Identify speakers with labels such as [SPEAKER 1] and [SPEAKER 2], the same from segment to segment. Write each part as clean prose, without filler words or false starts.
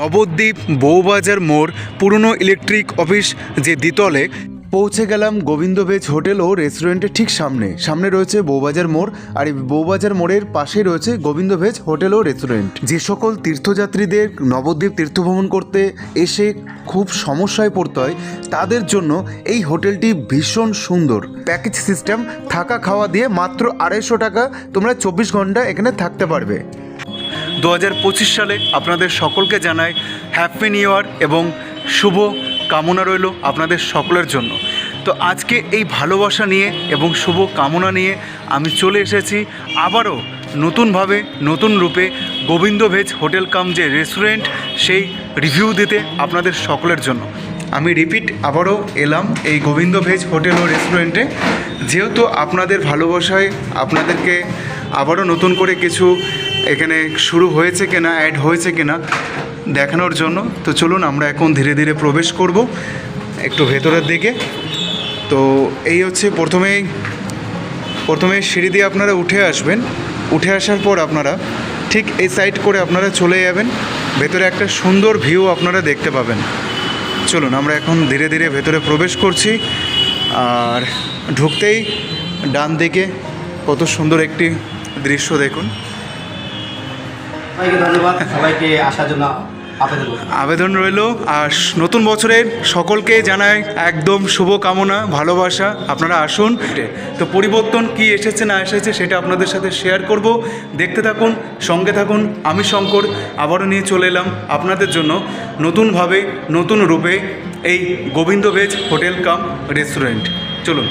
[SPEAKER 1] নবদ্বীপ বউবাজার মোড় পুরনো electric office যে দ্বিতলে পৌঁছে গেলাম গোবিন্দ ভেজ হোটেল ও রেস্টুরেন্টের ঠিক সামনে রয়েছে বউবাজার মোড়। আর এই বউবাজার মোড়ের পাশেই রয়েছে গোবিন্দ ভেজ হোটেল ও রেস্টুরেন্ট। যে সকল তীর্থযাত্রীদের নবদ্বীপ তীর্থভ্রমণ করতে এসে খুব সমস্যায় পড়তে হয় তাদের জন্য এই হোটেলটি ভীষণ সুন্দর। প্যাকেজ সিস্টেম, থাকা খাওয়া দিয়ে মাত্র 250 টাকা তোমরা 24 ঘন্টা এখানে থাকতে পারবে। 2025 সালে আপনাদের সকলকে জানাই হ্যাপি নিউ ইয়ার এবং শুভ কামনা রইল আপনাদের সকলের জন্য। তো আজকে এই ভালোবাসা নিয়ে এবং শুভ কামনা নিয়ে আমি চলে এসেছি আবারও নতুনভাবে নতুন রূপে গোবিন্দ ভেজ হোটেল কাম যে রেস্টুরেন্ট সেই রিভিউ দিতে আপনাদের সকলের জন্য। আমি রিপিট আবারও এলাম এই গোবিন্দ ভেজ হোটেল ও রেস্টুরেন্টে, যেহেতু আপনাদের ভালোবাসায় আপনাদেরকে আবারও নতুন করে কিছু এখানে শুরু হয়েছে কিনা, অ্যাড হয়েছে কিনা দেখানোর জন্য। তো চলুন আমরা এখন ধীরে ধীরে প্রবেশ করব একটু ভেতরের দিকে। তো এই হচ্ছে প্রথমে সিঁড়ি দিয়ে আপনারা উঠে আসবেন। উঠে আসার পর আপনারা ঠিক এই সাইড করে আপনারা চলে যাবেন, ভেতরে একটা সুন্দর ভিউ আপনারা দেখতে পাবেন। চলুন আমরা এখন ধীরে ধীরে ভেতরে প্রবেশ করছি। আর ঢুকতেই ডান দিকে কত সুন্দর একটি দৃশ্য দেখুন।
[SPEAKER 2] সবাইকে ধন্যবাদ, সবাইকে আসার জন্য
[SPEAKER 1] আবেদন রইল। আর নতুন বছরের সকলকে জানাই একদম শুভ কামনা, ভালোবাসা। আপনারা আসুন। তো পরিবর্তন কি এসেছে না এসেছে সেটা আপনাদের সাথে শেয়ার করব। দেখতে থাকুন, সঙ্গে থাকুন। আমি শঙ্কর আবারও নিয়ে চলে এলাম আপনাদের জন্য নতুনভাবে নতুন রূপে এই Gobinda veg hotel cum restaurant. চলুন।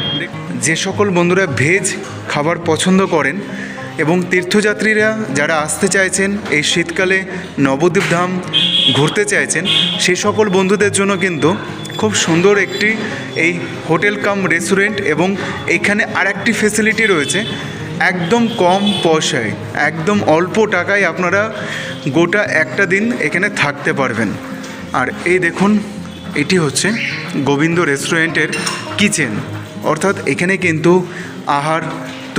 [SPEAKER 1] যে সকল বন্ধুরা ভেজ খাবার পছন্দ করেন এবং তীর্থযাত্রীরা যারা আসতে চাইছেন এই শীতকালে নবদ্বীপ ধাম ঘুরতে চাইছেন, সেই সকল বন্ধুদের জন্য কিন্তু খুব সুন্দর একটি এই হোটেল কাম রেস্টুরেন্ট। এবং এখানে আরেকটি ফেসিলিটি রয়েছে, একদম কম পয়সায়, একদম অল্প টাকায় আপনারা গোটা একটা দিন এখানে থাকতে পারবেন। আর এই দেখুন, এটি হচ্ছে গোবিন্দ রেস্টুরেন্টের কিচেন, অর্থাৎ এখানে কিন্তু আহার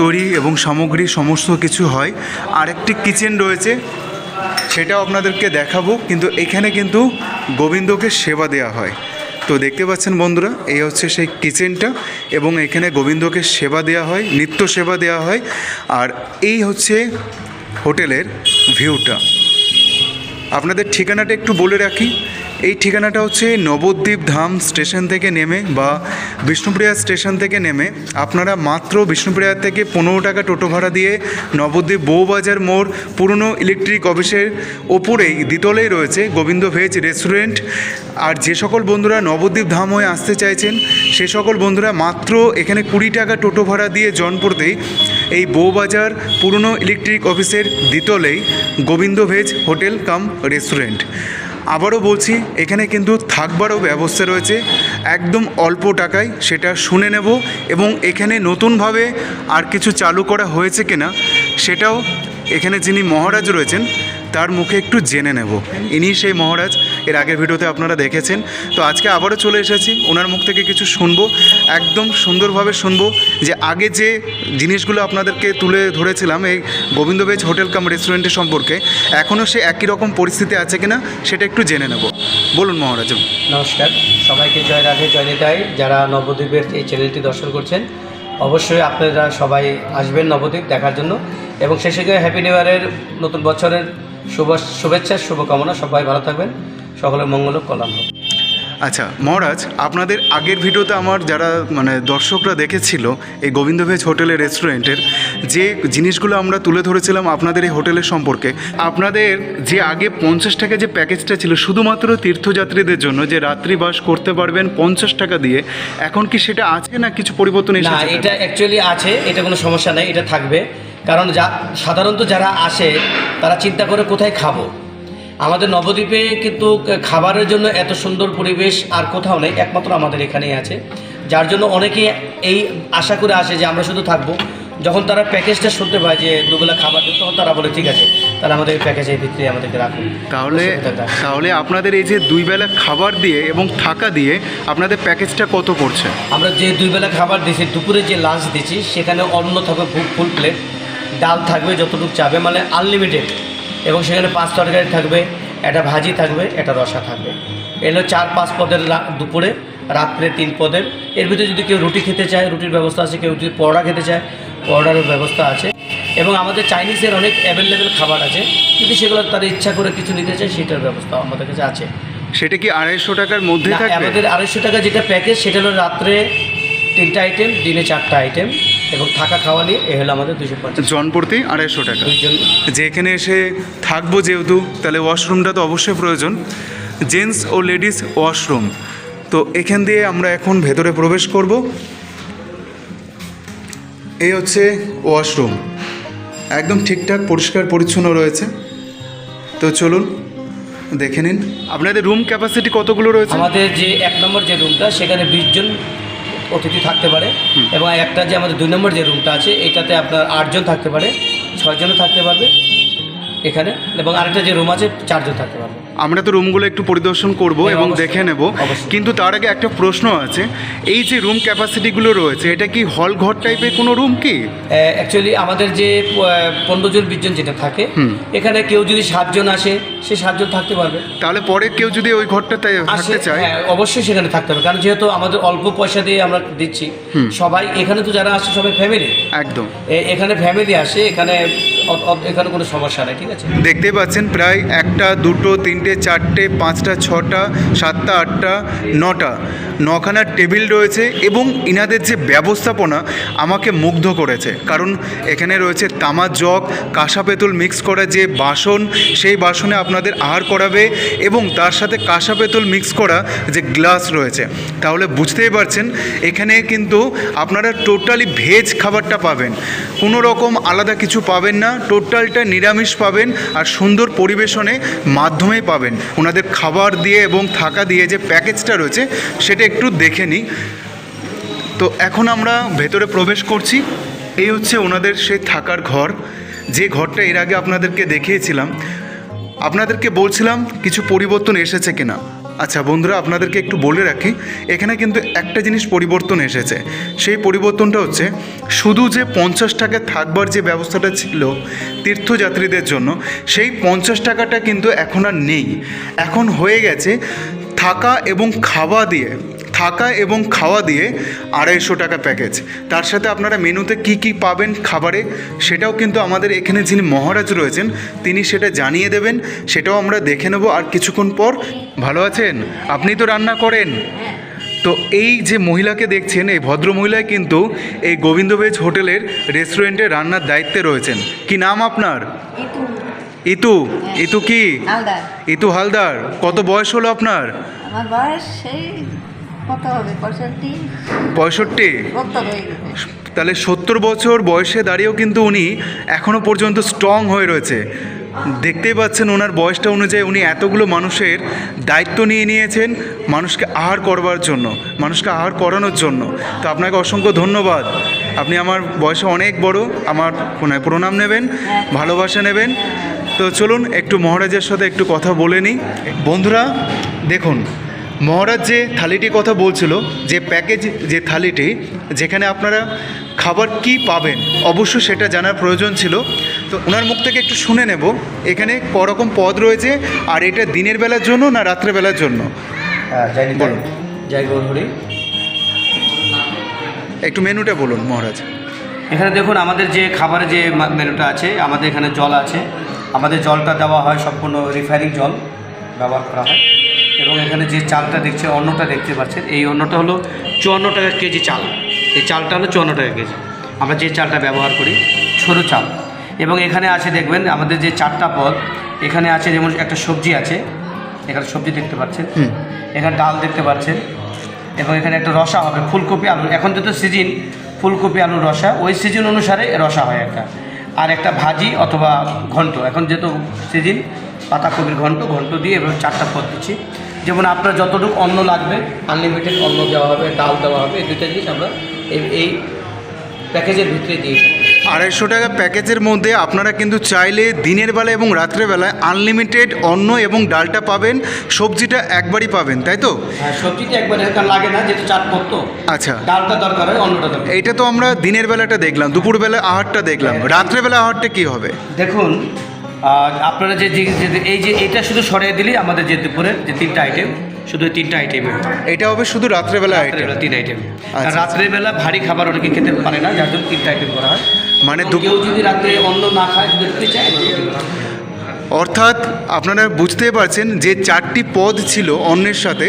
[SPEAKER 1] তৈরি এবং সামগ্রী সমস্ত কিছু হয়। আরেকটি কিচেন রয়েছে, সেটাও আপনাদেরকে দেখাবো। কিন্তু এখানে কিন্তু গোবিন্দকে সেবা দেওয়া হয়। তো দেখতে পাচ্ছেন বন্ধুরা, এই হচ্ছে সেই কিচেনটা এবং এখানে গোবিন্দকে সেবা দেওয়া হয়, নিত্য সেবা দেওয়া হয়। আর এই হচ্ছে হোটেলের ভিউটা। আপনাদের ঠিকানাটা একটু বলে রাখি। এই ঠিকানাটা হচ্ছে নবদ্বীপ ধাম স্টেশন থেকে নেমে বা বিষ্ণুপ্রিয়া স্টেশন থেকে নেমে আপনারা মাত্র বিষ্ণুপ্রিয়া থেকে 15 টাকা টোটো ভাড়া দিয়ে নবদ্বীপ বউবাজার মোড় পুরনো ইলেকট্রিক অফিসের ওপরেই দ্বিতলেই রয়েছে গোবিন্দ ভেজ রেস্টুরেন্ট। আর যে সকল বন্ধুরা নবদ্বীপ ধাম হয়ে আসতে চাইছেন সে সকল বন্ধুরা মাত্র এখানে 20 টাকা টোটো ভাড়া দিয়ে জনপড়তেই এই বউবাজার পুরনো ইলেকট্রিক অফিসের দ্বিতলেই Govinda veg hotel cum restaurant. আবারও বলছি, এখানে কিন্তু থাকবারও ব্যবস্থা রয়েছে একদম অল্প টাকায়, সেটা শুনে নেব। এবং এখানে নতুনভাবে আর কিছু চালু করা হয়েছে কিনা সেটাও এখানে যিনি মহারাজ রয়েছেন তার মুখে একটু জেনে নেব। ইনি সেই মহারাজ, এর আগের ভিডিওতে আপনারা দেখেছেন। তো আজকে আবারও চলে এসেছি, ওনার মুখ থেকে কিছু শুনবো, একদম সুন্দরভাবে শুনবো যে আগে যে জিনিসগুলো আপনাদেরকে তুলে ধরেছিলাম এই গোবিন্দ ভেজ হোটেল কাম রেস্টুরেন্টের সম্পর্কে, এখনও সে একই রকম পরিস্থিতি আছে কিনা সেটা একটু জেনে নেব। বলুন মহারাজ।
[SPEAKER 2] নমস্কার, সবাইকে জয় রাধে জয় নিতাই। যারা নবদ্বীপের এই চ্যানেলটি দর্শন করছেন অবশ্যই আপনারা সবাই আসবেন নবদ্বীপ দেখার জন্য। এবং সেই সঙ্গে হ্যাপি নিউ ইয়ারের নতুন বছরের শুভেচ্ছা শুভকামনা। সবাই ভালো থাকবেন, সকলের মঙ্গল কল্যাণ হোক।
[SPEAKER 1] আচ্ছা মহারাজ, আপনাদের আগের ভিডিওতে আমার যারা দর্শকরা দেখেছিল এই গোবিন্দ ভেজ হোটেলের রেস্টুরেন্টের যে জিনিসগুলো আমরা তুলে ধরেছিলাম আপনাদের এই হোটেলের সম্পর্কে, আপনাদের যে আগে 50 টাকা যে প্যাকেজটা ছিল শুধুমাত্র তীর্থযাত্রীদের জন্য, যে রাত্রিবাস করতে পারবেন 50 টাকা দিয়ে, এখন কি সেটা আছে না কিছু পরিবর্তন এসেছে?
[SPEAKER 2] না, এটা অ্যাকচুয়ালি আছে, এটা কোনো সমস্যা নেই, এটা থাকবে। কারণ সাধারণত যারা আসে তারা চিন্তা করে কোথায় খাবো। আমাদের নবদ্বীপে কিন্তু খাবারের জন্য এত সুন্দর পরিবেশ আর কোথাও নেই, একমাত্র আমাদের এখানেই আছে। যার জন্য অনেকে এই আশা করে আসে যে আমরা শুধু থাকবো। যখন তারা প্যাকেজটা শুনতে পায় যে দুবেলা খাবার দেবে, তখন তারা বলে ঠিক আছে, তাহলে আমাদের প্যাকেজের ভিত্তিতে আমাদেরকে রাখুন।
[SPEAKER 1] তাহলে আপনাদের এই যে 2 বেলা খাবার দিয়ে এবং থাকা দিয়ে আপনাদের প্যাকেজটা কত পড়ছে?
[SPEAKER 2] আমরা যে 2 বেলা খাবার দিয়েছি, দুপুরে যে লাঞ্চ দিচ্ছি সেখানে অন্ন থাকবে ফুল প্লেট, ডাল থাকবে যতটুকু চাবে, মানে আনলিমিটেড। এবং সেখানে 5 তরকারি থাকবে, একটা ভাজি থাকবে, একটা রসা থাকবে। এগুলো 4-5 পদের দুপুরে, রাত্রে 3 পদের। এর ভিতরে যদি কেউ রুটি খেতে চায় রুটির ব্যবস্থা আছে, কেউ যদি পরোটা খেতে চায় পরোটারও ব্যবস্থা আছে। এবং আমাদের চাইনিজের অনেক অ্যাভেলেবেল খাবার আছে, যদি সেগুলো তাদের ইচ্ছা করে কিছু নিতে চায় সেটার ব্যবস্থা আমাদের কাছে আছে।
[SPEAKER 1] সেটা কি 250 টাকার মধ্যে
[SPEAKER 2] না,
[SPEAKER 1] থাকবে?
[SPEAKER 2] আমাদের 250 টাকা যেটা প্যাকেজ সেটা হলো রাত্রে 3টা আইটেম, দিনে 4টা আইটেম, এবং থাকা খাওয়া নিয়ে এ হলো আমাদের 250
[SPEAKER 1] জনপ্রতি 250 টাকা।
[SPEAKER 2] দুইজন।
[SPEAKER 1] যে এখানে এসে থাকবো যেহেতু, তাহলে ওয়াশরুমটা তো অবশ্যই প্রয়োজন, জেন্টস ও লেডিস ওয়াশরুম। তো এখান দিয়ে আমরা এখন ভেতরে প্রবেশ করব। এই হচ্ছে ওয়াশরুম, একদম ঠিকঠাক পরিষ্কার পরিচ্ছন্ন রয়েছে। তো চলুন দেখে নিন। আপনাদের রুম ক্যাপাসিটি কতগুলো রয়েছে?
[SPEAKER 2] আমাদের যে 1 নম্বর যে রুমটা সেখানে 20 জন অতিথি থাকতে পারে, এবং একটা যে আমাদের 2 নম্বর যে রুমটা আছে এটাতে আপনার 8 জন থাকতে পারে, 6 জনও থাকতে পারবে এখানে, এবং আরেকটা যে রুম আছে 4 জন থাকতে পারবে।
[SPEAKER 1] আমরা তো রুমগুলো একটু পরিদর্শন করব
[SPEAKER 2] হ্যাঁ,
[SPEAKER 1] এবং
[SPEAKER 2] অবশ্যই,
[SPEAKER 1] দেখে নেব,
[SPEAKER 2] অবশ্যই।
[SPEAKER 1] কিন্তু তার আগে একটা প্রশ্ন আছে। এই যে রুম ক্যাপাসিটিগুলো রয়েছে এটা কি হল ঘর টাইপের কোনো রুম কি?
[SPEAKER 2] অ্যাকচুয়ালি আমাদের যে 15 জন 20 জন যেটা থাকে, এখানে কেউ যদি 7 জন আসে সে 7 জন থাকতে পারবে।
[SPEAKER 1] তাহলে পরে কেউ যদি ওই ঘরটাতে থাকতে চায়?
[SPEAKER 2] হ্যাঁ, অবশ্যই সেখানে থাকতে হবে, কারণ যেহেতু আমাদের অল্প পয়সা দিয়ে আমরা দিচ্ছি। সবাই এখানে তো যারা আসে সবাই ফ্যামিলি,
[SPEAKER 1] একদম
[SPEAKER 2] এখানে ফ্যামিলি আসে, এখানে এখানে কোনো সমস্যা নেই, ঠিক আছে।
[SPEAKER 1] দেখতেই পাচ্ছেন প্রায় 1টা 2টো 3টে 4টে 5টা 6টা 7টা 8টা 9টা 9খানা টেবিল রয়েছে, এবং ইনাদের যে ব্যবস্থাপনা আমাকে মুগ্ধ করেছে। কারণ এখানে রয়েছে তামার জগ, কাঁসা পেতল মিক্স করা যে বাসন, সেই বাসনে আপনাদের আহার করাবে, এবং তার সাথে কাঁসা পেতল মিক্স করা যে গ্লাস রয়েছে। তাহলে বুঝতেই পারছেন এখানে কিন্তু আপনারা টোটালি ভেজ খাবারটা পাবেন, কোনো রকম আলাদা কিছু পাবেন না, টোটালটা নিরামিষ পাবেন, আর সুন্দর পরিবেশনে মাধ্যমেই পাবেন। ওনাদের খাবার দিয়ে এবং থাকা দিয়ে যে প্যাকেজটা রয়েছে সেটা একটু দেখে নিই। তো এখন আমরা ভেতরে প্রবেশ করছি। এই হচ্ছে ওনাদের সেই থাকার ঘর, যে ঘরটা এর আগে আপনাদেরকে দেখিয়েছিলাম। আপনাদেরকে বলছিলাম কিছু পরিবর্তন এসেছে কিনা। আচ্ছা বন্ধুরা, আপনাদেরকে একটু বলে রাখি, এখানে কিন্তু একটা জিনিস পরিবর্তন এসেছে। সেই পরিবর্তনটা হচ্ছে শুধু যে 50 টাকা থাকবার যে ব্যবস্থাটা ছিল তীর্থযাত্রীদের জন্য, সেই 50 টাকাটা কিন্তু এখন আর নেই। এখন হয়ে গেছে থাকা এবং খাওয়া দিয়ে 250 টাকা প্যাকেজ। তার সাথে আপনারা মেনুতে কি কি পাবেন খাবারে, সেটাও কিন্তু আমাদের এখানে যিনি মহারাজ রয়েছেন তিনি সেটা জানিয়ে দেবেন, সেটাও আমরা দেখে নেব আর কিছুক্ষণ পর। ভালো আছেন? আপনি তো রান্না করেন। তো এই যে মহিলাকে দেখছেন, এই ভদ্র মহিলায় কিন্তু এই গোবিন্দ ভেজ হোটেলের রেস্টুরেন্টে রান্নার দায়িত্বে রয়েছেন। কি নাম আপনার? ইতু। ইতু কি?
[SPEAKER 3] হালদার।
[SPEAKER 1] ইতু হালদার। কত বয়স হলো আপনার?
[SPEAKER 3] আমার বয়স সেই কত হবে, 65
[SPEAKER 1] 65।
[SPEAKER 3] হয়ে গেছে।
[SPEAKER 1] তাহলে 70 বছর বয়সে দাঁড়িয়েও কিন্তু উনি এখনও পর্যন্ত স্ট্রং হয়ে রয়েছে। দেখতেই পাচ্ছেন ওনার বয়সটা অনুযায়ী উনি এতগুলো মানুষের দায়িত্ব নিয়ে নিয়েছেন, মানুষকে আহার করবার জন্য, মানুষকে আহার করানোর জন্য। তো আপনাকে অসংখ্য ধন্যবাদ। আপনি আমার বয়সে অনেক বড়, আমার প্রণাম নেবেন, ভালোবাসা নেবেন। তো চলুন একটু মহারাজের সাথে একটু কথা বলে নিই। বন্ধুরা দেখুন, মহারাজ যে থালিটির কথা বলছিল, যে প্যাকেজ যে থালিটি, যেখানে আপনারা খাবার কি পাবেন অবশ্যই সেটা জানার প্রয়োজন ছিল। তো ওনার মুখ থেকে একটু শুনে নেব এখানে করকম পদ রয়েছে, আর এটা দিনের বেলার জন্য না রাত্রেবেলার জন্য? বলুন।
[SPEAKER 2] জয় গৌরহরি।
[SPEAKER 1] একটু মেনুটা বলুন মহারাজ।
[SPEAKER 2] এখানে দেখুন আমাদের যে খাবারের যে মেনুটা আছে, আমাদের এখানে জল আছে, আমাদের জলটা দেওয়া হয় সম্পূর্ণ রিফাইনিং জল ব্যবহার করা হয়। এবং এখানে যে চালটা দেখছে, অন্নটা দেখতে পাচ্ছেন, এই অন্নটা হলো 54 টাকা কেজি চাল। এই চালটা হলো 54 টাকা কেজি, আমরা যে চালটা ব্যবহার করি, ছোটো চাল। এবং এখানে আছে দেখবেন আমাদের যে 4টা পদ, এখানে আছে যেমন একটা সবজি আছে, এখানে সবজি দেখতে পাচ্ছেন, এখানে ডাল দেখতে পাচ্ছেন, এবং এখানে একটা রসা হবে ফুলকপি আলু। এখন যেহেতু সিজন ফুলকপি আলুর রসা, ওই সিজন অনুসারে রসা হয় একটা, আর একটা ভাজি অথবা ঘন্ট। এখন যেহেতু সিজন পাতাকপির ঘন্ট দিয়ে এবার 4টা পদ দিচ্ছি। যেমন আপনার যতটুকু অন্ন লাগবে আনলিমিটেড অন্ন দেওয়া হবে, ডাল দেওয়া হবে, এই 2টা জিনিস আমরা এই প্যাকেজের ভিতরে দিয়ে থাকি।
[SPEAKER 1] 250 টাকা প্যাকেজের মধ্যে আপনারা কিন্তু চাইলে দিনের বেলা এবং রাত্রেবেলায় আনলিমিটেড অন্ন এবং ডালটা পাবেন, সবজিটা একবারই পাবেন, তাই তো?
[SPEAKER 2] হ্যাঁ, সবজিটা একবারে লাগে না, যেহেতু 4 পদ তো।
[SPEAKER 1] আচ্ছা,
[SPEAKER 2] ডালটা দরকার হয়, অন্নটা দরকার।
[SPEAKER 1] এইটা তো আমরা দিনের বেলাটা দেখলাম, দুপুরবেলা আহারটা দেখলাম, রাত্রেবেলা আহারটা কি হবে?
[SPEAKER 2] দেখুন আর আপনারা এই যে এটা শুধু সরিয়ে দিলেই আমাদের যে দুপুরের যে 3টা আইটেম, শুধু 3টা আইটেমে
[SPEAKER 1] এটা হবে শুধু রাত্রেবেলা আইটেম।
[SPEAKER 2] 3 আইটেম।
[SPEAKER 1] আচ্ছা।
[SPEAKER 2] রাত্রেবেলা ভারী খাবার অনেকে খেতে পারে না, যার জন্য 3টা আইটেম করা হয়।
[SPEAKER 1] মানে
[SPEAKER 2] কেউ যদি রাত্রে অন্ন না খায়, যদি খেতে চায়, রুটি করা হয়।
[SPEAKER 1] অর্থাৎ আপনারা বুঝতেই পারছেন যে 4টি পদ ছিল অন্যের সাথে,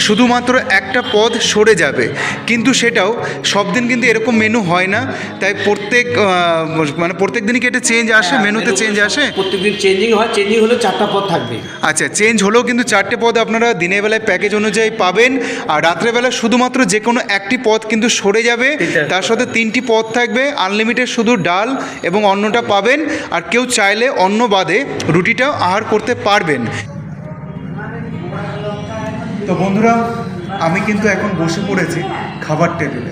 [SPEAKER 1] শুধুমাত্র একটা পদ সরে যাবে, কিন্তু সেটাও সব দিন কিন্তু এরকম মেনু হয় না, তাই প্রত্যেক দিনই কি এটা চেঞ্জ আসে, মেনুতে চেঞ্জ আসে?
[SPEAKER 2] প্রত্যেকদিন চেঞ্জিং হয়, চেঞ্জিং হলে 4টা পদ থাকবে।
[SPEAKER 1] আচ্ছা, চেঞ্জ হলেও কিন্তু 4টে পদ আপনারা দিনের বেলায় প্যাকেজ অনুযায়ী পাবেন, আর রাত্রেবেলা শুধুমাত্র যে কোনো একটি পদ কিন্তু সরে যাবে, তার সাথে 3টি পদ থাকবে, আনলিমিটেড শুধু ডাল এবং অন্নটা পাবেন, আর কেউ চাইলে অন্ন বাদে রুটিটাও আহার করতে পারবেন। তো বন্ধুরা, আমি কিন্তু এখন বসে পড়েছি খাবার টেবিলে।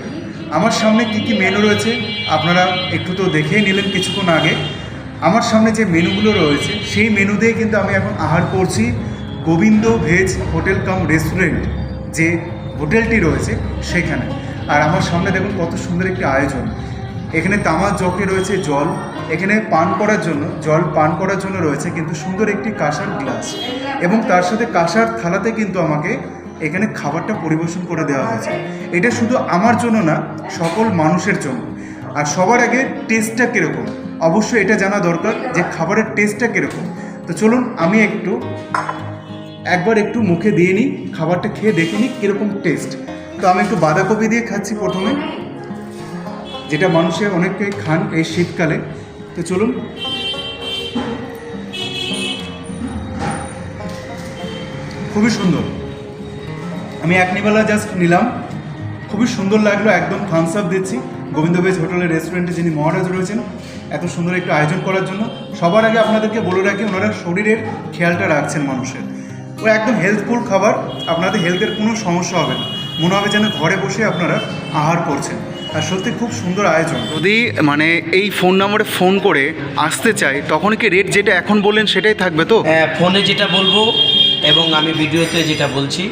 [SPEAKER 1] আমার সামনে কি কি মেনু রয়েছে আপনারা একটু তো দেখেই নিলেন কিছুক্ষণ আগে। আমার সামনে যে মেনুগুলো রয়েছে সেই মেনু দিয়ে কিন্তু আমি এখন আহার করছি Gobinda veg hotel cum restaurant, যে হোটেলটি রয়েছে সেখানে। আর আমার সামনে দেখুন কত সুন্দর একটি আয়োজন। এখানে তামার জগে রয়েছে জল, এখানে জল পান করার জন্য রয়েছে কিন্তু সুন্দর একটি কাঁসার গ্লাস, এবং তার সাথে কাঁসার থালাতে কিন্তু আমাকে এখানে খাবারটা পরিবেশন করে দেওয়া হয়েছে। এটা শুধু আমার জন্য না, সকল মানুষের জন্য। আর সবার আগে টেস্টটা কীরকম, অবশ্যই এটা জানা দরকার যে খাবারের টেস্টটা কীরকম। তো চলুন আমি একবার একটু মুখে দিয়ে নিই, খাবারটা খেয়ে দেখে নিই কীরকম টেস্ট। তো আমি একটু বাঁধাকপি দিয়ে খাচ্ছি প্রথমে, যেটা মানুষে অনেকেই খান এই শীতকালে। তো চলুন। খুবই সুন্দর, আমি এক নিবেলা জাস্ট নিলাম, খুবই সুন্দর লাগলো। একদম থামস আপ দিচ্ছি গোবিন্দ ভেজ হোটেলের রেস্টুরেন্টে যিনি মহারাজ রয়েছেন এত সুন্দর একটু আয়োজন করার জন্য। সবার আগে আপনাদেরকে বলে রাখি, ওনারা শরীরের খেয়ালটা রাখছেন মানুষের। ও একদম হেলথফুল খাবার, আপনাদের হেলথের কোনো সমস্যা হবে না, মনে হবে যেন ঘরে বসে আপনারা আহার করছেন। আর সত্যি খুব সুন্দর আয়োজন। যদি এই ফোন নম্বরে ফোন করে আসতে চাই, তখন কি রেট যেটা এখন বললেন সেটাই থাকবে তো?
[SPEAKER 2] ফোনে যেটা বলবো এবং আমি ভিডিওতে যেটা বলছি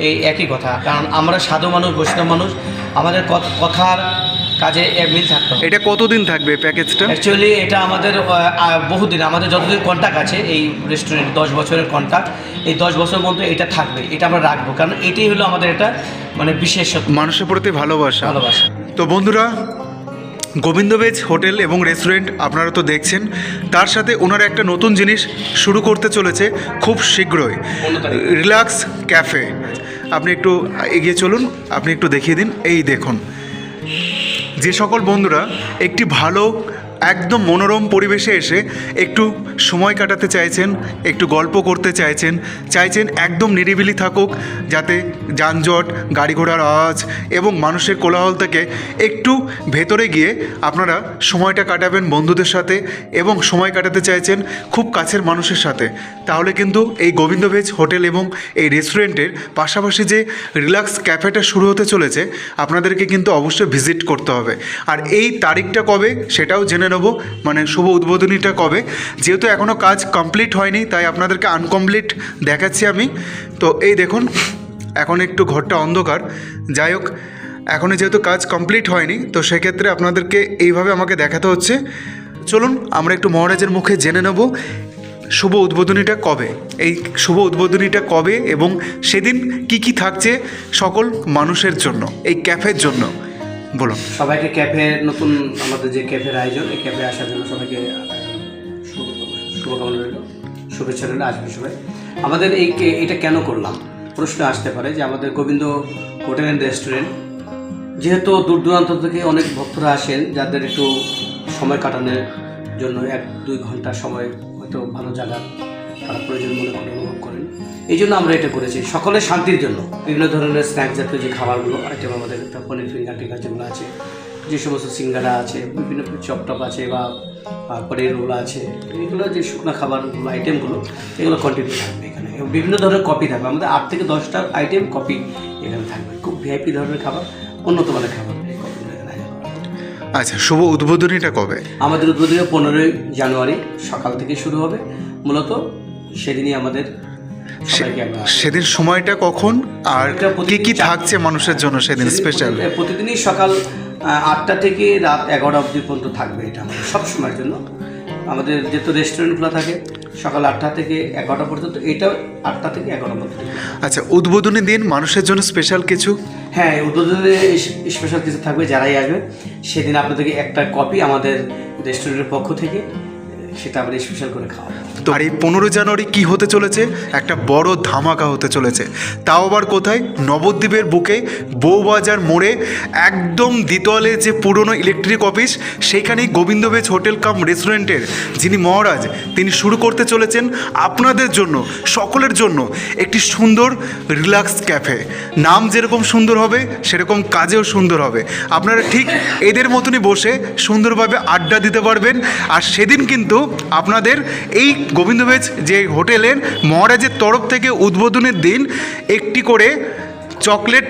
[SPEAKER 2] এই একই কথা, কারণ আমরা সাধু মানুষ, বৈষ্ণব মানুষ, আমাদের কথার কাজে মিল থাকতে হবে।
[SPEAKER 1] এটা কতদিন থাকবে প্যাকেজটা?
[SPEAKER 2] অ্যাকচুয়ালি এটা আমাদের বহুদিন, আমাদের যতদিন কন্ট্যাক্ট আছে এই রেস্টুরেন্ট, 10 বছরের কন্ট্যাক্ট, এই 10 বছরের মধ্যে এটা থাকবে, এটা আমরা রাখবো, কারণ এটাই হলো আমাদের একটা বিশেষত্ব,
[SPEAKER 1] মানুষের প্রতি ভালোবাসা।
[SPEAKER 2] ভালোবাসা।
[SPEAKER 1] তো বন্ধুরা, গোবিন্দ ভেজ হোটেল এবং রেস্টুরেন্ট আপনারা তো দেখছেন, তার সাথে ওনারা একটা নতুন জিনিস শুরু করতে চলেছে খুব শীঘ্রই, রিল্যাক্স ক্যাফে। আপনি একটু এগিয়ে চলুন, আপনি একটু দেখিয়ে দিন। এই দেখুন, যে সকল বন্ধুরা একটি ভালো একদম মনোরম পরিবেশে এসে একটু সময় কাটাতে চাইছেন, একটু গল্প করতে চাইছেন একদম নিরিবিলি থাকুক, যাতে যানজট, গাড়ি ঘোড়ার আওয়াজ এবং মানুষের কোলাহল থেকে একটু ভেতরে গিয়ে আপনারা সময়টা কাটাবেন বন্ধুদের সাথে, এবং সময় কাটাতে চাইছেন খুব কাছের মানুষের সাথে, তাহলে কিন্তু এই গোবিন্দ ভেজ হোটেল এবং এই রেস্টুরেন্টের পাশাপাশি যে রিল্যাক্স ক্যাফেটা শুরু হতে চলেছে, আপনাদেরকে কিন্তু অবশ্যই ভিজিট করতে হবে। আর এই তারিখটা কবে সেটাও জেনে নেব, শুভ উদ্বোধনীটা কবে। যেহেতু এখনও কাজ কমপ্লিট হয়নি, তাই আপনাদেরকে আনকমপ্লিট দেখাচ্ছি আমি। তো এই দেখুন, এখন একটু ঘরটা অন্ধকার, যাই হোক, এখনও যেহেতু কাজ কমপ্লিট হয়নি, তো সেক্ষেত্রে আপনাদেরকে এইভাবে আমাকে দেখাতে হচ্ছে। চলুন আমরা একটু মহারাজের মুখে জেনে নেব শুভ উদ্বোধনীটা কবে, এই শুভ উদ্বোধনীটা কবে, এবং সেদিন কি থাকছে সকল মানুষের জন্য, এই ক্যাফের জন্য। বলুন।
[SPEAKER 2] সবাইকে নতুন আমাদের যে ক্যাফের আয়োজন, এই ক্যাফে আসার জন্য সবাইকে শুভকামনা রইল, শুভেচ্ছা রইল, আসবে সবাই। আমাদের এটা কেন করলাম প্রশ্ন আসতে পারে, যে আমাদের গোবিন্দ হোটেল অ্যান্ড রেস্টুরেন্ট, যেহেতু দূর দূরান্ত থেকে অনেক ভক্তরা আসেন, যাদের একটু সময় কাটানোর জন্য 1-2 ঘন্টা সময় হয়তো ভালো জায়গা তারা প্রয়োজন মনে করে অনুভব করেন, এই জন্য আমরা এটা করেছি সকলের শান্তির জন্য। বিভিন্ন ধরনের স্ন্যাক্স জাতীয় যে খাবারগুলো আইটেম, আমাদের একটা পনির ফিঙ্গার টিকা যেগুলো আছে, যে সমস্ত সিঙ্গারা আছে, বিভিন্ন চপটপ আছে, বা পনির রোল আছে, এগুলো যে শুকনো খাবারগুলো আইটেমগুলো, এগুলো কন্টিনিউ থাকবে এখানে। এবং বিভিন্ন ধরনের কফি থাকবে, আমাদের 8 থেকে 10টা আইটেম কফি এখানে থাকবে, খুব ভিআইপি ধরনের খাবার, উন্নত মানের খাবার এই কফিগুলো এখানে।
[SPEAKER 1] আচ্ছা, শুভ উদ্বোধনীটা কবে?
[SPEAKER 2] আমাদের উদ্বোধনী 15ই জানুয়ারি সকাল থেকে শুরু হবে। মূলত সেদিনই আমাদের
[SPEAKER 1] সেদিন সময়টা কখন, আর কি থাকছে মানুষের জন্য সেদিন স্পেশাল?
[SPEAKER 2] প্রতিদিনই সকাল 8টা থেকে রাত 11টা অবধি পর্যন্ত থাকবে, এটা আমাদের সব সময়ের জন্য। আমাদের যেহেতু রেস্টুরেন্ট খোলা থাকে সকাল 8টা থেকে 11টা পর্যন্ত, এটাও 8টা থেকে 11টা পর্যন্ত।
[SPEAKER 1] আচ্ছা, উদ্বোধনী দিন মানুষের জন্য স্পেশাল কিছু?
[SPEAKER 2] হ্যাঁ, উদ্বোধনে স্পেশাল কিছু থাকবে। যারাই আসবে সেদিন আপনাদেরকে একটা কপি আমাদের রেস্টুরেন্টের পক্ষ থেকে সেটা আমরা স্পেশাল করে খাওয়াবো।
[SPEAKER 1] তো আর এই 15 জানুয়ারি কি হতে চলেছে? একটা বড় ধামাকা হতে চলেছে। তাও আবার কোথায়? নবদ্বীপের বুকে বউবাজার মোড়ে একদম দ্বিতলে যে পুরনো ইলেকট্রিক অফিস, সেইখানেই গোবিন্দ ভেজ হোটেল কাম রেস্টুরেন্টের যিনি মহারাজ, তিনি শুরু করতে চলেছেন আপনাদের জন্য, সকলের জন্য একটি সুন্দর রিল্যাক্স ক্যাফে। নাম যেরকম সুন্দর হবে সেরকম কাজেও সুন্দর হবে। আপনারা ঠিক এদের মতনই বসে সুন্দরভাবে আড্ডা দিতে পারবেন। আর সেদিন কিন্তু আপনাদের এই গোবিন্দ ভেজ যে হোটেলের মহারাজের তরফ থেকে উদ্বোধনের দিন একটি করে চকলেট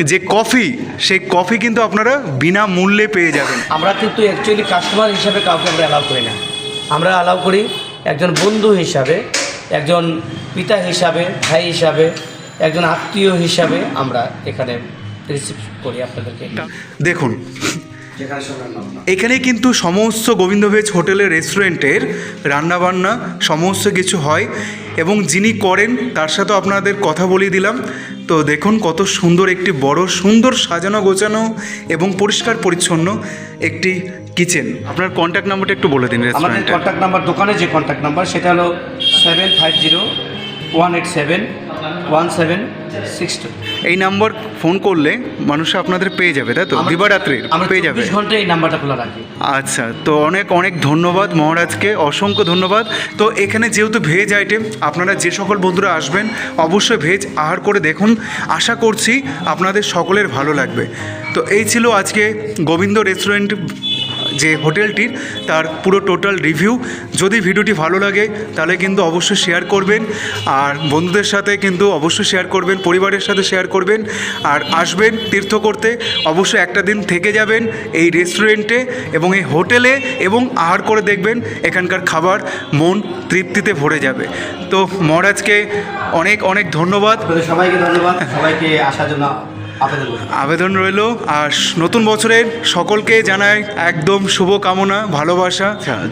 [SPEAKER 1] যে কফি, সেই কফি কিন্তু আপনারা বিনামূল্যে পেয়ে যাবেন।
[SPEAKER 2] আমরা কিন্তু অ্যাকচুয়ালি কাস্টমার হিসাবে কাউকে আমরা অ্যালাউ করি না। আমরা অ্যালাউ করি একজন বন্ধু হিসাবে, একজন পিতা হিসাবে, ভাই হিসাবে, একজন আত্মীয় হিসাবে আমরা এখানে রিসিভ করি আপনাদেরকে।
[SPEAKER 1] দেখুন,
[SPEAKER 2] যেখানে সবার নাম না।
[SPEAKER 1] এখানে কিন্তু সমস্ত গোবিন্দ ভেজ হোটেলের রেস্টুরেন্টের রান্নাবান্না সমস্ত কিছু হয়, এবং যিনি করেন তার সাথে আপনাদের কথা বলিয়ে দিলাম। তো দেখুন কত সুন্দর একটি বড় সুন্দর সাজানো গোছানো এবং পরিষ্কার পরিচ্ছন্ন একটি কিচেন। আপনার কন্ট্যাক্ট নাম্বারটা একটু বলে দিন।
[SPEAKER 2] আমাদের
[SPEAKER 1] রেস্টুরেন্টের
[SPEAKER 2] কন্ট্যাক্ট নাম্বার, দোকানের যে কন্ট্যাক্ট নাম্বার সেটা হলো 7501871762।
[SPEAKER 1] এই নাম্বার ফোন করলে মানুষ আপনাদের পেয়ে যাবে, তাই তো? দিবারাত্রির
[SPEAKER 2] আমরা
[SPEAKER 1] পেয়ে যাবে।
[SPEAKER 2] 24 ঘন্টা এই নাম্বারটা খোলা রাখি।
[SPEAKER 1] আচ্ছা, তো অনেক অনেক ধন্যবাদ মহারাজকে, অসংখ্য ধন্যবাদ। তো এখানে যেহেতু ভেজ আইটেম, আপনারা যে সকল বন্ধুরা আসবেন অবশ্যই ভেজ আহার করে দেখুন। আশা করছি আপনাদের সকলের ভালো লাগবে। তো এই ছিল আজকে গোবিন্দ রেস্টুরেন্ট যে হোটেলটির তার পুরো টোটাল রিভিউ। যদি ভিডিওটি ভালো লাগে তাহলে কিন্তু অবশ্যই শেয়ার করবেন, আর বন্ধুদের সাথে কিন্তু অবশ্যই শেয়ার করবেন, পরিবারের সাথে শেয়ার করবেন। আর আসবেন তীর্থ করতে, অবশ্যই একটা দিন থেকে যাবেন এই রেস্টুরেন্টে এবং এই হোটেলে, এবং আহার করে দেখবেন এখানকার খাবার মন তৃপ্তিতে ভরে যাবে। তো মহারাজকে অনেক অনেক ধন্যবাদ।
[SPEAKER 2] সবাইকে ধন্যবাদ, সবাইকে আসার জন্য
[SPEAKER 1] আবেদন রইল। আর নতুন বছরের সকলকে জানাই একদম শুভ কামনা, ভালোবাসা।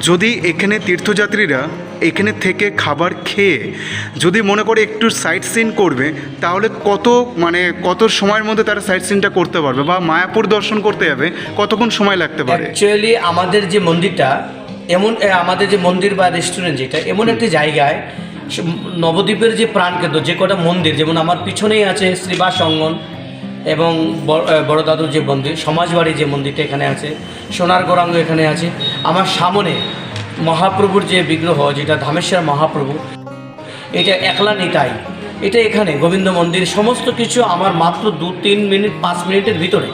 [SPEAKER 1] যদি এখানে তীর্থযাত্রীরা এখানে থেকে খাবার খেয়ে যদি মনে করে একটু সাইট সিন করবে, তাহলে কত সময়ের মধ্যে তারা সাইট সিনটা করতে পারবে? বা মায়াপুর দর্শন করতে যাবে কতক্ষণ সময় লাগতে পারে?
[SPEAKER 2] অ্যাকচুয়ালি আমাদের যে মন্দিরটা এমন, আমাদের যে মন্দির বা রেস্টুরেন্ট যেটা এমন একটি জায়গায়, নবদ্বীপের যে প্রাণকেন্দ্র যে কটা মন্দির, যেমন আমার পিছনেই আছে শ্রীবাস অঙ্গন এবং বড় দাদুর যে মন্দির, সমাজবাড়ি যে মন্দিরটা এখানে আছে, সোনার গৌরাঙ্গ এখানে আছে, আমার সামনে মহাপ্রভুর যে বিগ্রহ, যেটা ধামেশ্বর মহাপ্রভু, এটা একলা নিতাই, এটা এখানে গোবিন্দ মন্দির, সমস্ত কিছু আমার মাত্র 2-3 মিনিট 5 মিনিটের ভিতরে।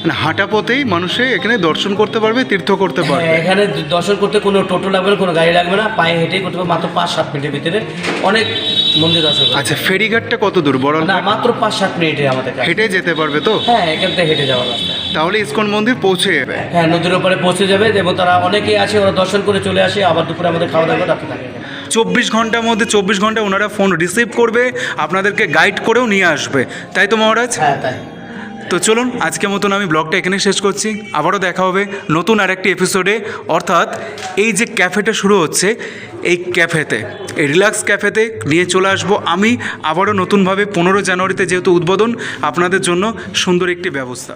[SPEAKER 1] মানে হাঁটা পথেই মানুষে এখানে দর্শন করতে পারবে, তীর্থ করতে পারবে।
[SPEAKER 2] এখানে দর্শন করতে কোনো টোটো লাগবে না, কোনো গাড়ি লাগবে না, পায়ে হেঁটেই করতে পারবে। মাত্র 5-7 মিনিটের ভিতরে অনেক মন্দির দর্শন করতে।
[SPEAKER 1] আচ্ছা, ফেরিঘাটটা কত দূর? বড়
[SPEAKER 2] না, মাত্র 5-7 মিনিটে আমাদের কাছে।
[SPEAKER 1] হেঁটে যেতে পারবে তো?
[SPEAKER 2] হ্যাঁ, এখান থেকে হেঁটে যাওয়ার রাস্তা।
[SPEAKER 1] তাহলে ইসকন মন্দির পৌঁছে যাবে।
[SPEAKER 2] হ্যাঁ, নদীর ওপারে পৌঁছে যাবে, এবং তারা অনেকেই আছে, ওরা দর্শন করে চলে আসে, আবার দুপুরে আমাদের খাওয়া দাওয়া করে রাখতে থাকে।
[SPEAKER 1] 24 ঘন্টার মধ্যে 24 ঘন্টা ওনারা ফোন রিসিভ করবে, আপনাদেরকে গাইড করেও নিয়ে আসবে, তাই তো মহারাজ?
[SPEAKER 2] হ্যাঁ, তাই।
[SPEAKER 1] তো চলুন আজকের মতন আমি ব্লগটা এখানে শেষ করছি। আবারও দেখা হবে নতুন আরেকটি এপিসোডে। অর্থাৎ এই যে ক্যাফেটা শুরু হচ্ছে, এই ক্যাফেতে, এই রিল্যাক্স ক্যাফেতে নিয়ে চলে আসবো আমি আবারও নতুনভাবে। 15 জানুয়ারিতে যেহেতু উদ্বোধন, আপনাদের জন্য সুন্দর একটি ব্যবস্থা।